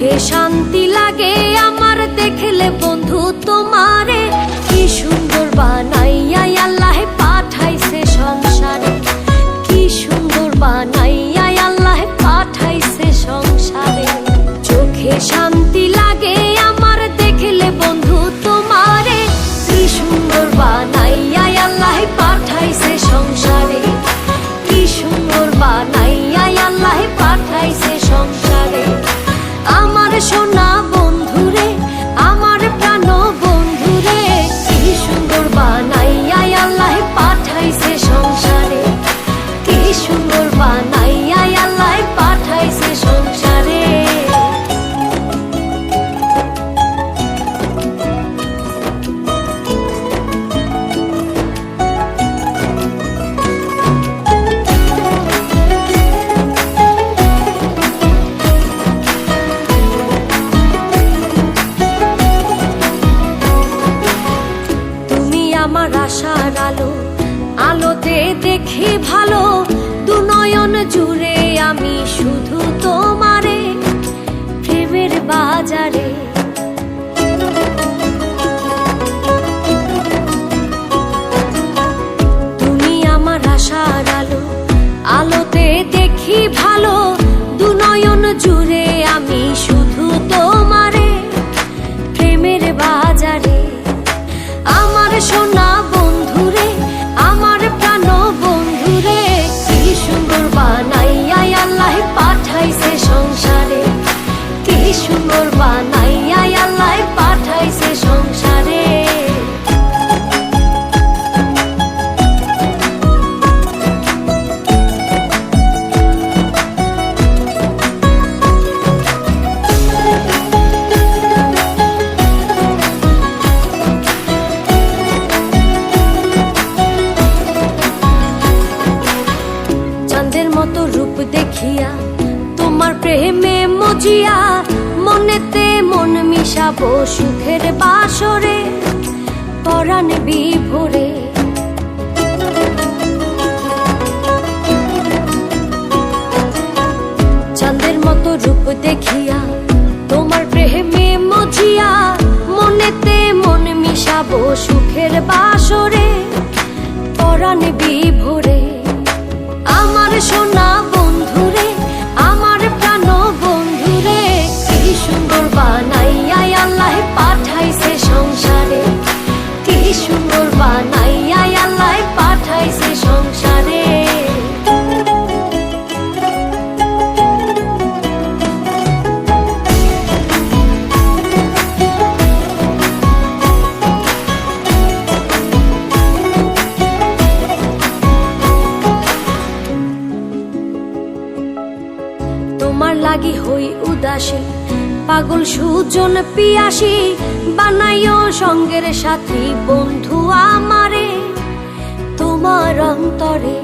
শান্তি লাগে আমার দেখলে বন্ধু তোমারে, কি সুন্দর বানাইয়া আল্লাহ পাঠাইছে সংসারে, কি সুন্দর বানাইয়া আল্লাহ পাঠাইছে সংসারে। চোখে শান্তি লাগে আমার দেখলে বন্ধু তোমারে, কি সুন্দর বানাইয়া আল্লাহ পাঠাইছে সংসারে, কি সুন্দর বানাইয়া আল্লাহ পাঠাইছে সংসারে। আমার সোনা বন্ধুরে, আমার প্রাণ বন্ধুরে, কি সুন্দর বানাইয়া আল্লাহ পাঠাইছে সংসারে, কি সুন্দর বানাইয়া আল্লাহ পাঠাইছে সংসারে। আমার আশার আলো, আলোতে দেখি ভালো, দুনয়ন জুড়ে আমি শুধু তোমারে, প্রেমের বাজারে। তুমি আমার আশার আলো, আলোতে দেখি ভালো, দুনয়ন জুড়ে আমি শুধু তোমারে, প্রেমের বাজারে। আমার সোনা বন্ধুরে, আমার প্রাণ বন্ধুরে, কি সুন্দর বানাইয়া আল্লাহ পাঠাইছে সংসারে, কি সুন্দর বানাইয়া আল্লাহ পাঠাইছে সংসারে। মতো রূপ দেখিয়া তোমার প্রেমে মজিয়া, মনেতে মন মিশাবো সুখের বাসরে, পরাণ বিভোরে। চাঁদের মতো রূপ দেখিয়া তোমার প্রেমে মজিয়া, মনেতে মন মিশাবো সুখের বাসরে, পরাণ বিভোরে। আমার সোনা বন্ধুরে, আমার প্রাণ বন্ধুরে, কি সুন্দর বানাইয়া আল্লাহ পাঠাইছে সংসারে, কি সুন্দর বানাইয়া আল্লাহ পাঠাইছে সংসারে। তোমার লাগি হই উদাসী, পাগল সুজন পিয়াসী, বানাইও সঙ্গের সাথী বন্ধু আমারে, তোমার অন্তরে।